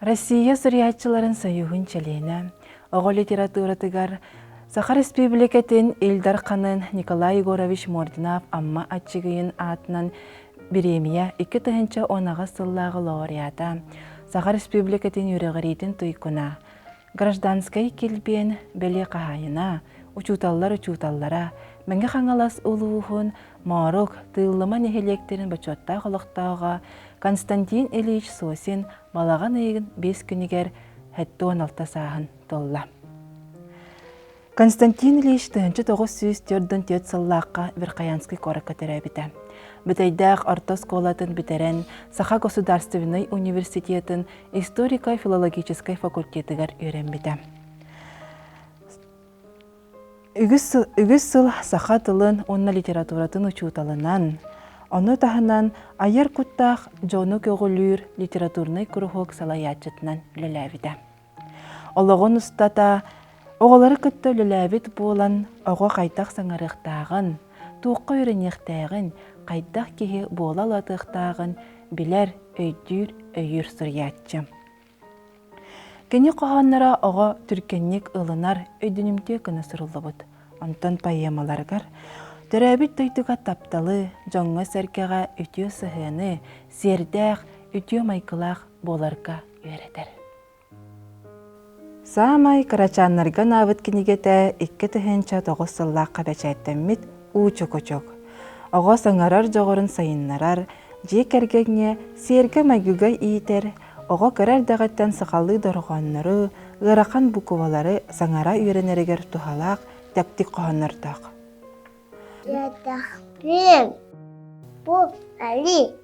Россия Сурьячыларын союғын чәлейні, оғы литературатыгар Сахар Республикатын Илдар Қанын Николай Егорович Мординов амма атчығыйын атынан биремия 2 онаға сыллағы лауреата. Сахар Республикатын үріғіретін тұйкуна. Гражданскай келбен бәлі қағайына, учуталлара, мәңгі қаңалас ұлуғын Марук тыыллыма нехелектерін бачотта қолықтауға Константин Ильич Сосин балаған егін 5 күнігер 16 сағын толла. Константин Ильич 1904 сыллаққа Верхоянский коракка терәбіті. Бітайдақ Ортос колатын бітерен Саха Государственный университетін историко-филологической факультетігер үйренбіті. Үгіз сыл Саха тылын онна литературатын учуталынан, оны тахынан айар күттақ жону көгілір литературный күріғық салаятчытынан лөләвіді. Олығын ұстата, оғылары күтті лөләвіт болан оға қайтақ саңарықтағын, туққа үйренектәғін, қайдақ кеге болалатықтағын білер өйдір өйір сұрятчы. Кені қоғанлара оға түркеннік ылынар өйдінімте күні сұрылы бұд. Онтан поэмаларғар, түрәбіт тойдыға тапталы, жоңға сәркеға үтіо сығыны, сердәқ, үтіо майқылақ боларға өретер. Самай карачанларға навыт кенегеті 2-9 сыллаққа бәчәттәммет ұчы-көчік. Оға саңарар жоғырын сайыннарар, жек әргегне серге майгуға иетер, оға көрәр дағаттан сықалы дұрғаннары, ғырақан бұқывалары саңара үйренерігер тұхалақ, тәктік қоғаннардақ. Ятақпен, бұл әли,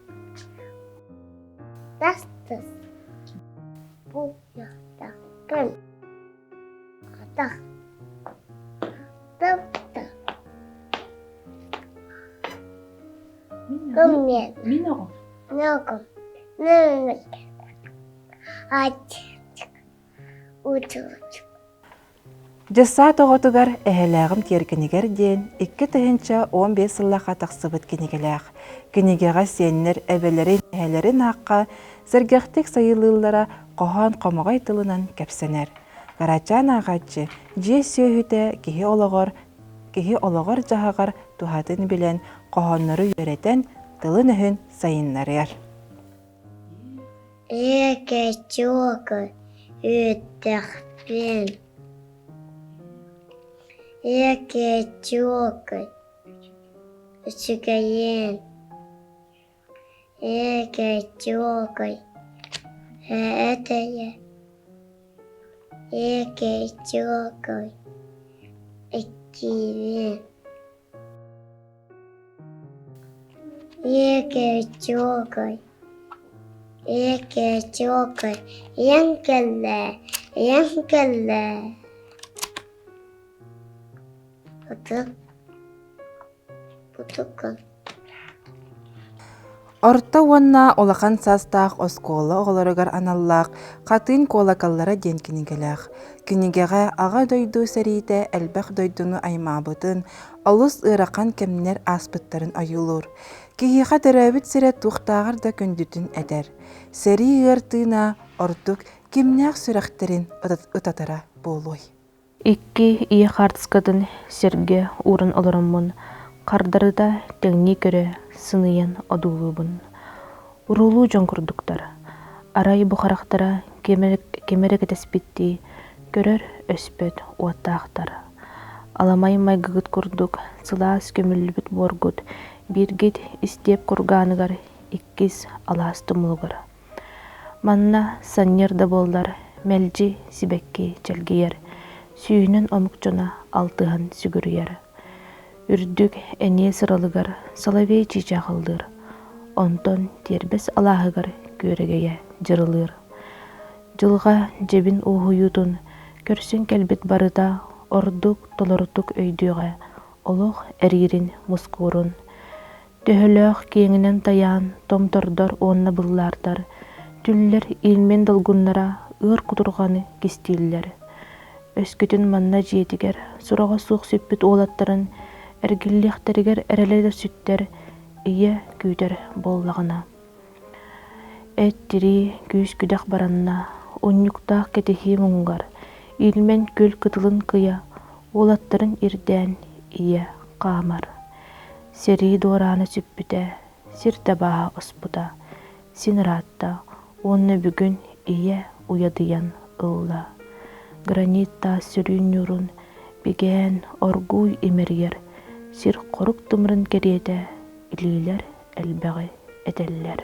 тастыз, бұл ятақпен, атақ, тапты, көммен, нөкім, нөмік, ачық, ұчық. Жаса тоғытығар әхеләғім тергенігер ден 2-15 сыллаға тақсыбыт кенегеләқ. Кенегеға сеннер әбелерін әхелерін аққа сіргіқтік сайылылара қоған қомағай тылынан кәпсенер. Қарачан ағатчы же сөйіті кеге олығыр жағағар тухатын білен қоғанлары үйретен тылын үхін сайынларыр. Эке чоғы үттіқпен. Эке чоғы үсігейін. Эке чоғы әтәйі. Эке чоғы әккейін. Эке чоғы. Эке чоғы еңкелі. Бұтықын. Орта уанна олақан састақ оскола оғыларығар аналлақ, қатын колакаллара ден кенегеләқ. Кенегеға аға дойду сәрейті әлбәқ дойдуны аймабытын, олыс ырақан кемнер аспыттарын айылыр. Кегеға дәрәбіт сірі туқтағыр да көндітін әдер. Сәрей ғыртына ортық кемнәқ сүрәқтерін ұтатара болуй. Икки ие қартыскадын серге урын олырымын, қардарыда тәңне көрі сыныян одулыбын. Урулу жон күрдіктар, арай бұқарақтара кемерек әтеспетті, көрір өспет уаттақтар. Аламай майгығыт күрдік, сылас көмілбіт боргыт, биргет істеп күрғанығар, иккіз аластымылығыр. Манна саннерда болдар, мәлжі сибекке чәлгейер, сүйінін омықчына алтыған сүгірүйер. Үрдік әне сыралығар, салавей чичағылдыр. Онтон тербес алағығар көрегея жырылыр. Жылға жебін оғуютын, көрсін кәлбет барыда, ордық толыртық өйдіға, олық әрерін мұскурын. Төхіліғ кеңінен таян, томтордар онна бұллардар, түллер илмен далгуннара ыр құтырғаны кестейлер. Өскөтін манна жетігер, сұраға суқ сөппіт олаттарын, әргілліқтергер әрелері сүттер, ие күйдер боллағына. Әттері күйіс күдәқ баранна, оннюктаах кетехи муңгар, илмен көл кытылын кыя, олаттарын ирден ие қамар. Сери дораны сүппіте, сирте баға оспута, синратта, онны бүгін ие уядыян ылла. Гранитта сүрін юрун, беген оргуй имергер, сир қорук тымрын кереде, илилер әлбәғі әдәлләр.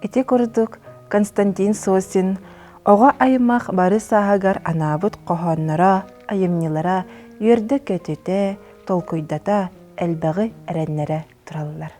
Ити курдук Константин Сосин оға аймақ бары сағагар анабыт қохоннара, айымнилара, үйерді көтіте, толкуйдата, әлбәғі әрәннәрі тұралылар.